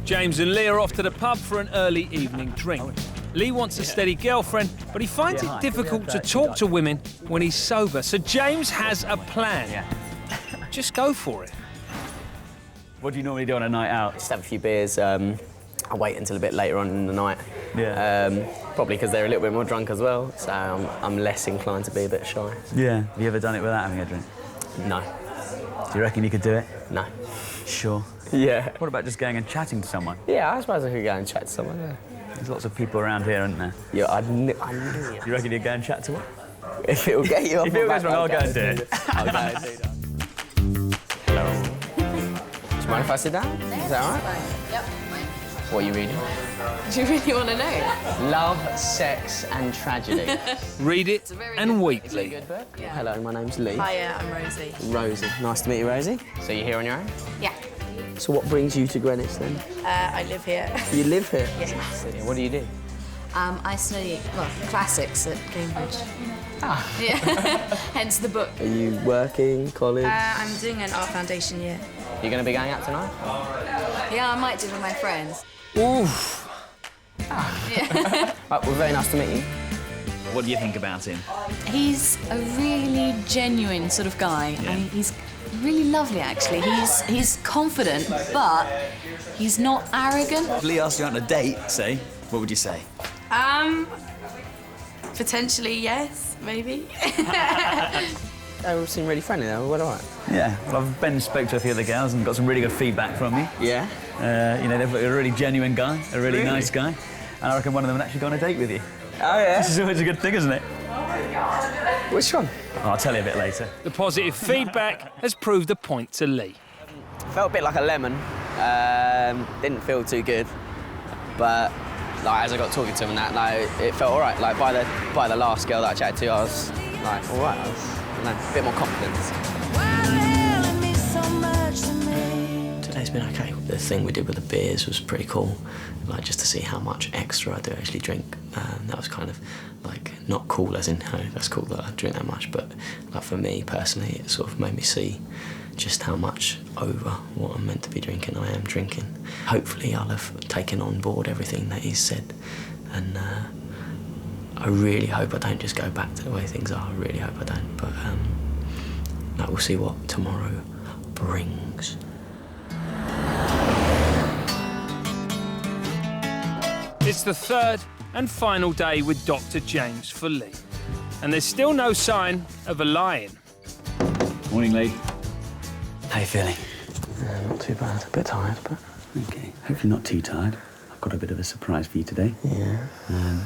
A: James and Lee are off to the pub for an early evening drink. Lee wants a steady girlfriend, but he finds it difficult to talk to women when he's sober. So James has a plan. Just go for it.
N: What do you normally do on a night out?
D: Just have a few beers. I wait until a bit later on in the night.
N: Yeah.
D: Probably because they're a little bit more drunk as well, so I'm less inclined to be a bit shy.
N: Yeah. Have you ever done it without having a drink?
D: No.
N: Do you reckon you could do it?
D: No.
N: Sure.
D: Yeah.
N: What about just going and chatting to someone?
D: Yeah, I suppose I could go and chat to someone, yeah.
N: There's lots of people around here, aren't there?
D: Yeah, I knew it.
N: You reckon you'd go and chat to one?
D: If it'll get you off
N: If
D: my
N: it
D: back,
N: goes wrong, I'll go and do it.
D: I'll go and do that. Hello. Do you mind if I sit down? Is that all right?
P: Yep.
D: What are you reading?
P: Do you really want to know?
D: Love, Sex and Tragedy.
A: Read it and weekly.
D: Good book. Yeah. Hello, my name's Lee.
P: Hiya, I'm Rosie.
D: Rosie. Nice to meet you, Rosie. So you're here on your own?
P: Yeah.
D: So what brings you to Greenwich then?
P: I live here.
D: You live here?
P: Yes.
D: What do you do?
P: I study, well, classics at Cambridge.
D: Ah.
P: Yeah. Hence the book.
D: Are you working, college?
P: I'm doing an art foundation year.
D: You going to be going out tonight?
P: Yeah, I might do with my friends.
D: Oof.
P: Yeah.
D: Well, very nice to meet you.
N: What do you think about him?
P: He's a really genuine sort of guy, and he's really lovely, actually. He's confident, but he's not arrogant.
N: If Lee asked you out on a date, say, what would you say?
P: Potentially yes, maybe.
D: They all seem really friendly, though. What all right?
N: Yeah, well, I've been and spoke to a few of the girls and got some really good feedback from you.
D: Yeah?
N: You know, they're a really genuine guy, a really nice guy, and I reckon one of them would actually go on a date with you.
D: Oh, yeah?
N: This is always a good thing, isn't it?
D: Which one?
N: I'll tell you a bit later.
A: The positive feedback has proved a point to Lee.
D: Felt a bit like a lemon. Didn't feel too good, but like as I got talking to him and that, like it felt all right. Like by the last girl that I chatted to, I was like, all right. I was, a bit more confidence. Today's been okay. The thing we did with the beers was pretty cool, like just to see how much extra I do actually drink. That was kind of like not cool, as in, oh, that's cool that I drink that much, but like for me personally, it sort of made me see just how much over what I'm meant to be drinking I am drinking. Hopefully I'll have taken on board everything that he's said, and I really hope I don't just go back to the way things are. I really hope I don't, but like, we'll see what tomorrow brings.
A: It's the third and final day with Dr James for Lee, and there's still no sign of a lie-in.
N: Morning, Lee.
D: How you feeling? Not too bad. A bit tired, but...
N: OK, hopefully not too tired. I've got a bit of a surprise for you today.
D: Yeah.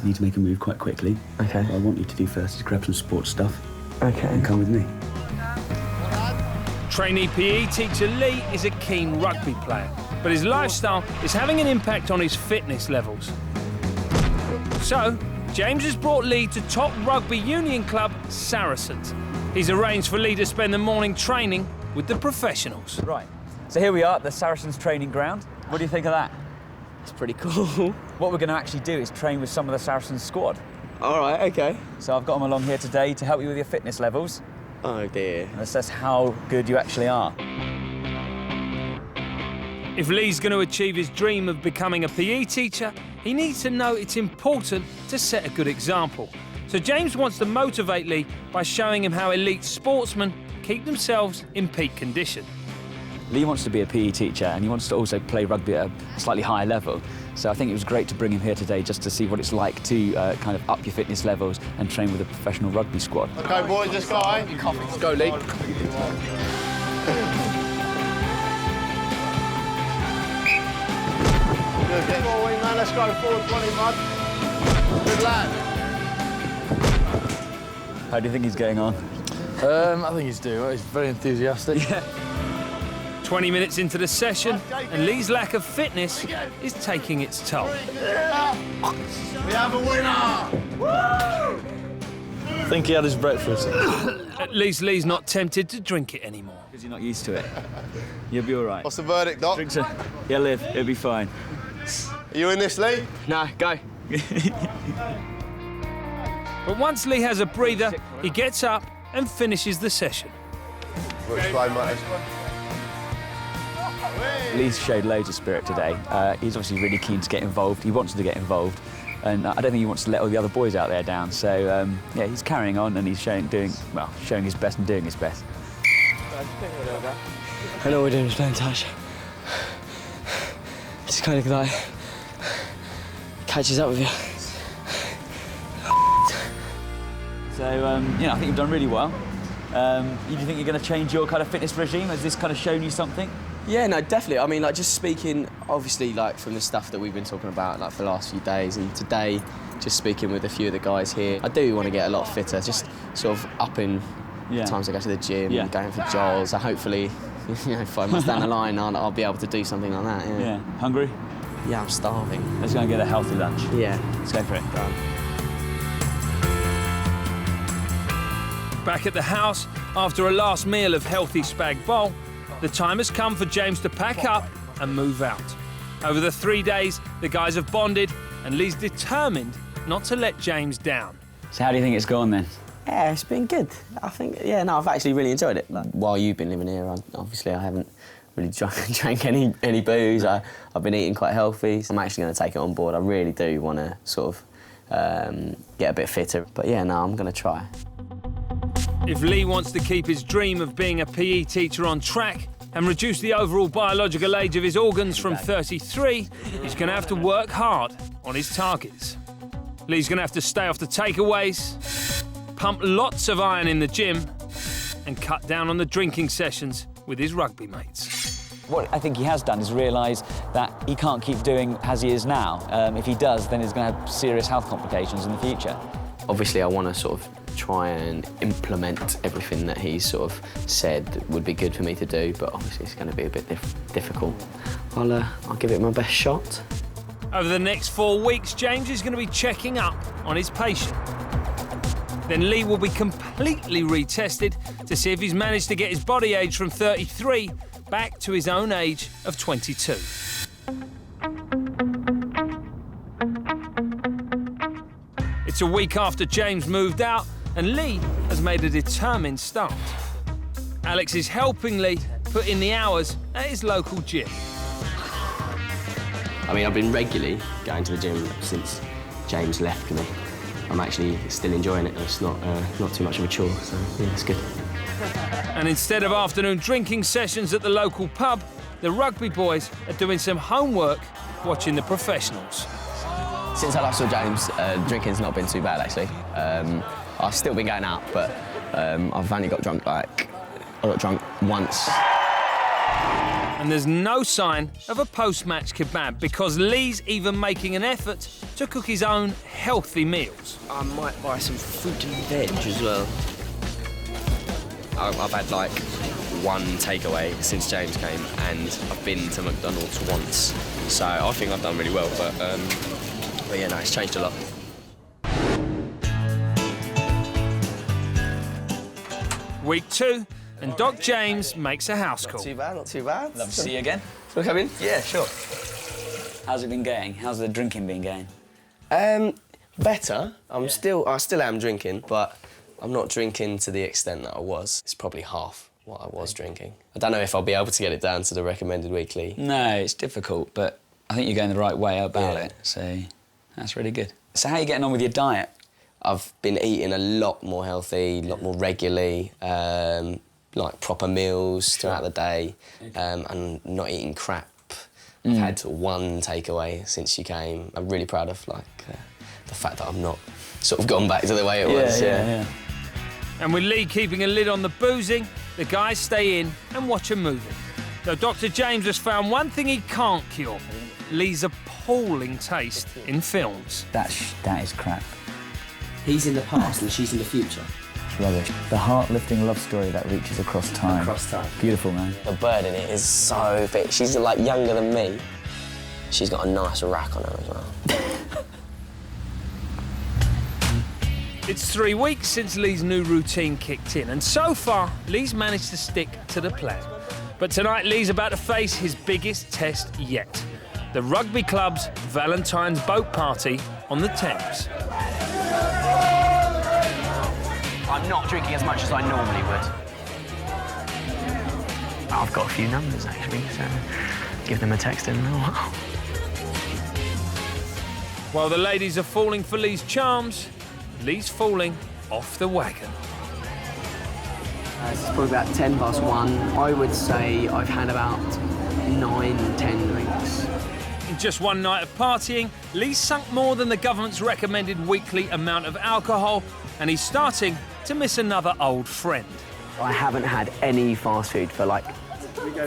N: Need to make a move quite quickly.
D: OK.
N: What I want you to do first is grab some sports stuff.
D: OK.
N: And come with me.
A: Trainee PE teacher Lee is a keen rugby player, but his lifestyle is having an impact on his fitness levels. So, James has brought Lee to top rugby union club Saracens. He's arranged for Lee to spend the morning training with the professionals.
N: Right, so here we are at the Saracens training ground. What do you think of that?
D: It's pretty cool.
N: What we're going to actually do is train with some of the Saracens squad.
D: All right, OK.
N: So I've got them along here today to help you with your fitness levels.
D: Oh, dear.
N: And assess how good you actually are.
A: If Lee's going to achieve his dream of becoming a PE teacher, he needs to know it's important to set a good example. So James wants to motivate Lee by showing him how elite sportsmen keep themselves in peak condition.
N: Lee wants to be a PE teacher and he wants to also play rugby at a slightly higher level. So I think it was great to bring him here today just to see what it's like to kind of up your fitness levels and train with a professional rugby squad.
E: OK, boys, let's go, eh?
B: Let's go, Lee.
E: Good forward, man. Let's go forward 20, bud. Good lad.
N: How do you think he's getting on?
C: I think he's doing well. He's very enthusiastic.
A: Yeah. 20 minutes into the session, and Lee's lack of fitness is taking its toll.
E: We have a winner! Woo!
C: I think he had his breakfast.
A: At least Lee's not tempted to drink it anymore.
N: Because you're not used to it. You'll be all right.
E: What's the verdict, Doc?
N: Drink some. He'll live. It'll be fine.
E: Are you in this, Lee?
D: No, go.
A: But once Lee has a breather, he gets up and finishes the session.
E: We'll explain, mate.
N: Lee's showed loads of spirit today. He's obviously really keen to get involved. He wants to get involved. And I don't think he wants to let all the other boys out there down. So, yeah, he's carrying on and he's showing his best and doing his best.
D: I know we're doing is playing touch. It's kind of like catches up with you.
N: So, yeah, I think you've done really well. Do you think you're going to change your kind of fitness regime? Has this kind of shown you something?
D: Yeah, no, definitely. I mean, like, just speaking, obviously, like, from the stuff that we've been talking about, like, for the last few days, and today, just speaking with a few of the guys here, I do want to get a lot fitter, just sort of upping times I go to the gym, going for jogs, and hopefully, you know, 5 months down the line, I'll be able to do something like that, yeah.
N: Hungry?
D: Yeah, I'm starving.
N: Let's go and get a healthy lunch.
D: Yeah.
N: Let's go for it.
D: Go on.
A: Back at the house, after a last meal of healthy spag bol, the time has come for James to pack up and move out. Over the 3 days, the guys have bonded, and Lee's determined not to let James down.
N: So how do you think it's gone then?
D: Yeah, it's been good. I think, I've actually really enjoyed it. While you've been living here, obviously I haven't really drank any booze. I've been eating quite healthy. I'm actually going to take it on board. I really do want to sort of get a bit fitter. But yeah, no, I'm going to try.
A: If Lee wants to keep his dream of being a PE teacher on track and reduce the overall biological age of his organs from 33, he's going to have to work hard on his targets. Lee's going to have to stay off the takeaways, pump lots of iron in the gym, and cut down on the drinking sessions with his rugby mates.
N: What I think he has done is realise that he can't keep doing as he is now. If he does, then he's going to have serious health complications in the future.
D: Obviously, I want to sort of try and implement everything that he's sort of said would be good for me to do, but obviously it's going to be a bit difficult. I'll give it my best shot.
A: Over the next 4 weeks, James is going to be checking up on his patient. Then Lee will be completely retested to see if he's managed to get his body age from 33 back to his own age of 22. It's a week after James moved out, and Lee has made a determined start. Alex is helping Lee put in the hours at his local gym.
D: I mean, I've been regularly going to the gym since James left me. I'm actually still enjoying it. It's not too much of a chore, so yeah, it's good.
A: And instead of afternoon drinking sessions at the local pub, the rugby boys are doing some homework watching the professionals.
D: Since I last saw James, drinking's not been too bad, actually. I've still been going out, but I've only got drunk, I got drunk once.
A: And there's no sign of a post-match kebab because Lee's even making an effort to cook his own healthy meals.
Q: I might buy some fruit and veg as well. I've had like one takeaway since James came, and I've been to McDonald's once, so I think I've done really well, but yeah, no, it's changed a lot.
A: Week 2, and Doc James makes a house call.
Q: Not too bad, not too bad.
N: Love to see you again.
Q: Shall I come in?
N: Yeah, sure. How's it been going? How's the drinking been going?
Q: Better. I still am drinking, but I'm not drinking to the extent that I was. It's probably half what I was drinking. I don't know if I'll be able to get it down to the recommended weekly.
N: No, it's difficult, but I think you're going the right way about it, so that's really good. So how are you getting on with your diet?
Q: I've been eating a lot more healthy, a lot more regularly, like proper meals throughout the day, and not eating crap. I've had one takeaway since she came. I'm really proud of the fact that I've not sort of gone back to the way it was.
N: Yeah.
A: And with Lee keeping a lid on the boozing, the guys stay in and watch a movie. Though Dr. James has found one thing he can't cure, Lee's appalling taste in films.
N: That is crap.
Q: He's in the past and she's in the future.
N: Rubbish. The heart-lifting love story that reaches across time.
Q: Across time.
N: Beautiful, man.
Q: The bird in it is so big. She's like younger than me. She's got a nice rack on her as well.
A: It's 3 weeks since Lee's new routine kicked in, and so far, Lee's managed to stick to the plan. But tonight, Lee's about to face his biggest test yet. The rugby club's Valentine's boat party on the Thames.
R: I'm not drinking as much as I normally would. I've got a few numbers, actually, so give them a text in a while.
A: While the ladies are falling for Lee's charms, Lee's falling off the wagon.
Q: It's probably about 1:10. I would say I've had about 9-10 drinks.
A: In just one night of partying, Lee's sunk more than the government's recommended weekly amount of alcohol, and he's starting to miss another old friend.
Q: I haven't had any fast food for like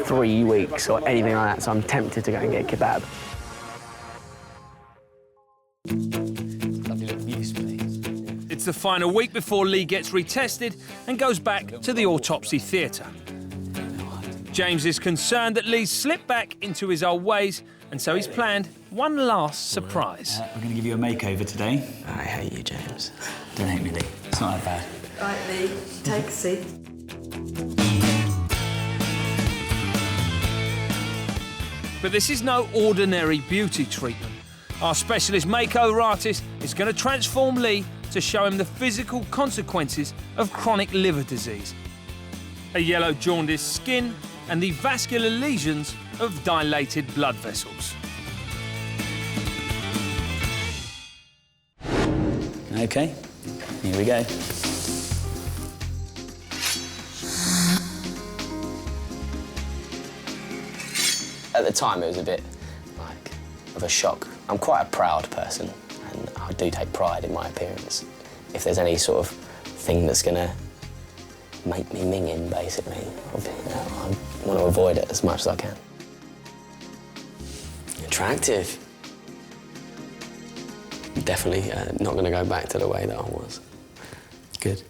Q: 3 weeks or anything like that, so I'm tempted to go and get a kebab.
N: Lovely little views, please.
A: It's the final week before Lee gets retested and goes back to the Autopsy theatre. James is concerned that Lee's slipped back into his old ways, and so he's planned one last surprise.
N: We're going to give you a makeover today.
Q: I hate you, James.
N: Don't hate me, Lee. It's not that bad.
H: Right, Lee, take a seat.
A: But this is no ordinary beauty treatment. Our specialist makeover artist is going to transform Lee to show him the physical consequences of chronic liver disease, a yellow jaundiced skin and the vascular lesions of dilated blood vessels.
N: OK, here we go.
Q: At the time, it was a bit of a shock. I'm quite a proud person, and I do take pride in my appearance. If there's any sort of thing that's going to make me minging, basically, I want to avoid it as much as I can. Attractive. Definitely not going to go back to the way that I was. Good.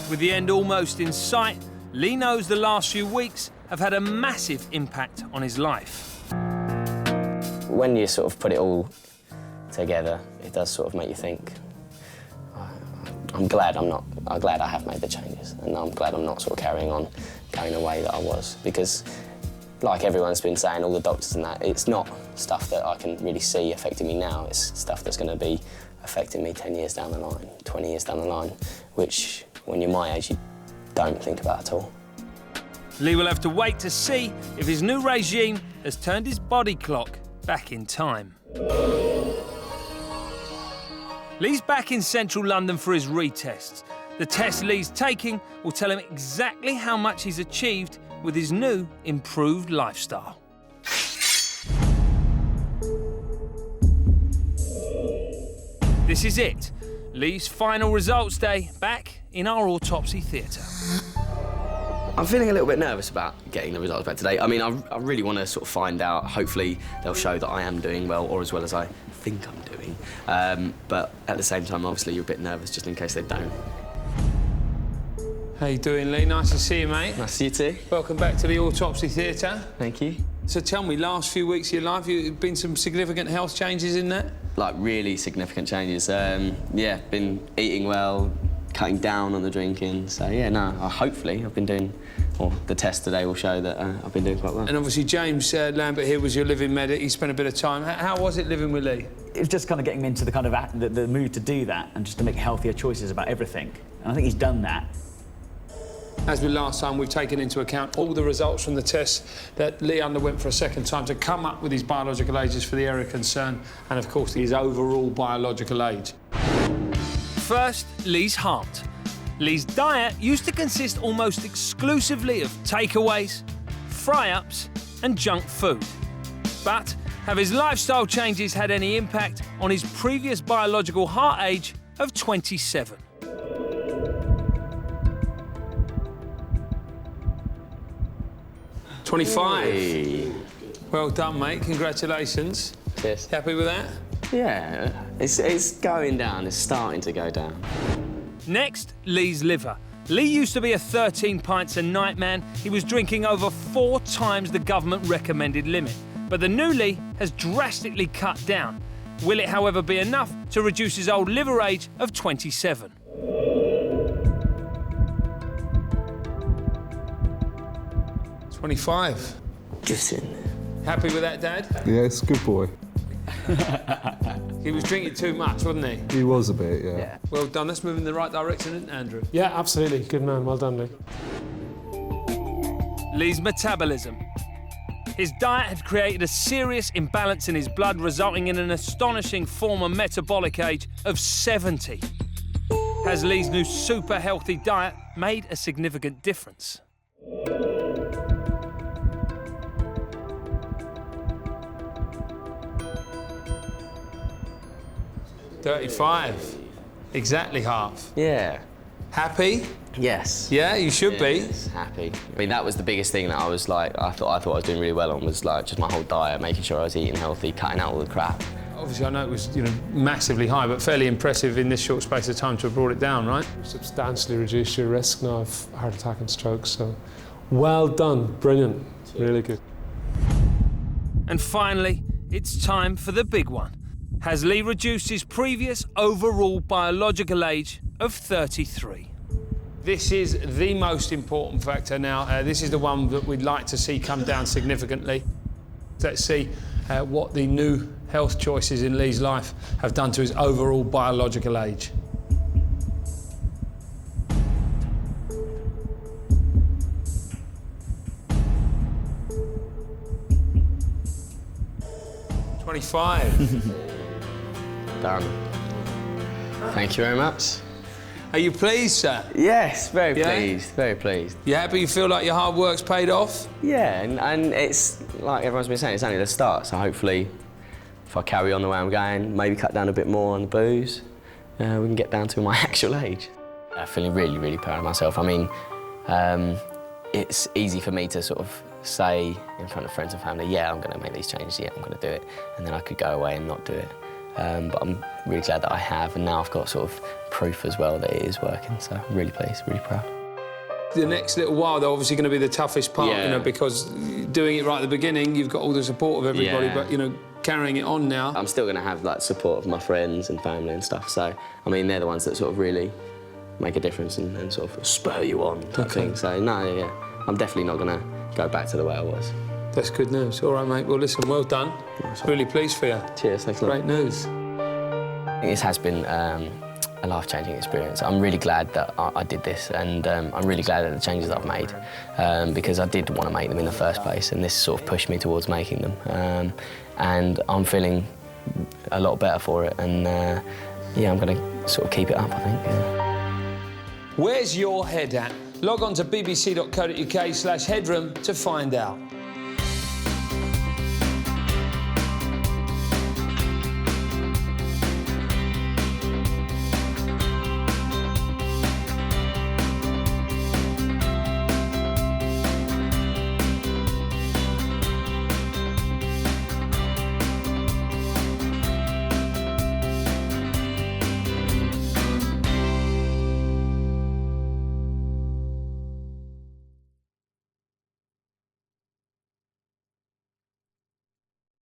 A: With the end almost in sight, Lee knows the last few weeks have had a massive impact on his life.
Q: When you sort of put it all together, it does sort of make you think, I'm glad I have made the changes, and I'm glad I'm not sort of carrying on going the way that I was, because like everyone's been saying, all the doctors and that, it's not stuff that I can really see affecting me now, it's stuff that's going to be affecting me 10 years down the line, 20 years down the line, which when you're my age, you don't think about at all.
A: Lee will have to wait to see if his new regime has turned his body clock back in time. Lee's back in central London for his retests. The test Lee's taking will tell him exactly how much he's achieved with his new, improved lifestyle. This is it, Lee's final results day back in our Autopsy theatre.
Q: I'm feeling a little bit nervous about getting the results back today. I mean, I really want to sort of find out. Hopefully, they'll show that I am doing well, or as well as I think I'm doing. But at the same time, obviously, you're a bit nervous just in case they don't.
J: How you doing, Lee? Nice to see you, mate.
Q: Nice to see you too.
J: Welcome back to the Autopsy theatre.
Q: Thank you.
J: So tell me, last few weeks of your life, you've been some significant health changes in that?
Q: Like, really significant changes. Yeah, been eating well, cutting down on the drinking. So, yeah, no, hopefully I've been doing... Well, the test today will show that I've been doing quite well.
J: And obviously James Lambert here was your living medic. He spent a bit of time. How was it living with Lee?
S: It was just kind of getting him into the kind of the mood to do that and just to make healthier choices about everything. And I think he's done that.
J: As with last time, we've taken into account all the results from the tests that Lee underwent for a second time to come up with his biological ages for the area of concern and, of course, his overall biological age.
A: First, Lee's heart. Lee's diet used to consist almost exclusively of takeaways, fry-ups and junk food. But have his lifestyle changes had any impact on his previous biological heart age of 27?
J: Hey. Well done, mate. Congratulations.
Q: Cheers.
J: Happy with that?
Q: Yeah, it's going down. It's starting to go down.
A: Next, Lee's liver. Lee used to be a 13 pints a night man. He was drinking over 4 times the government recommended limit. But the new Lee has drastically cut down. Will it, however, be enough to reduce his old liver age of 27?
J: $25.
Q: Just in.
J: Happy with that, Dad?
L: Yes, good boy.
J: He was drinking too much, wasn't he?
L: He was a bit, yeah.
J: Well done. Let's move in the right direction, isn't it, Andrew?
K: Yeah, absolutely. Good man. Well done, Lee.
A: Lee's metabolism. His diet had created a serious imbalance in his blood, resulting in an astonishing former metabolic age of 70. Has Lee's new super healthy diet made a significant difference?
J: $35. Exactly half.
Q: Yeah.
J: Happy?
Q: Yes.
J: Yeah, you should be.
Q: Happy. I mean, that was the biggest thing that I was like, I thought I was doing really well on, was like just my whole diet, making sure I was eating healthy, cutting out all the crap.
J: Obviously, I know it was, massively high, but fairly impressive in this short space of time to have brought it down, right?
K: Substantially reduced your risk now of heart attack and stroke, so well done. Brilliant. Really good.
A: And finally, it's time for the big one. Has Lee reduced his previous overall biological age of 33?
J: This is the most important factor now. This is the one that we'd like to see come down significantly. Let's see what the new health choices in Lee's life have done to his overall biological age.
Q: Done. Thank you very much.
J: Are you pleased, sir?
Q: Yes, very pleased, very pleased.
J: You happy? You feel like your hard work's paid off?
Q: Yeah, and it's, like everyone's been saying, it's only the start, so hopefully if I carry on the way I'm going, maybe cut down a bit more on the booze, we can get down to my actual age. I'm feeling really, really proud of myself. I mean, it's easy for me to sort of say in front of friends and family, yeah, I'm going to make these changes, yeah, I'm going to do it, and then I could go away and not do it. But I'm really glad that I have, and now I've got sort of proof as well that it is working, so I'm really pleased, really proud.
J: The next little while, they're obviously going to be the toughest part, you know, because doing it right at the beginning, you've got all the support of everybody, but, you know, carrying it on now.
Q: I'm still going to have, like, support of my friends and family and stuff, so, I mean, they're the ones that sort of really make a difference and sort of spur you on type thing, so, no, yeah, I'm definitely not going to go back to the way I was.
J: That's good news. All right, mate. Well, listen, well done. Really pleased for you.
Q: Cheers, thanks a lot.
J: Great news.
Q: This has been a life-changing experience. I'm really glad that I did this, and I'm really glad at the changes I've made, because I did want to make them in the first place, and this sort of pushed me towards making them. And I'm feeling a lot better for it, and yeah, I'm going to sort of keep it up, I think. Yeah.
J: Where's your head at? Log on to bbc.co.uk/headroom to find out.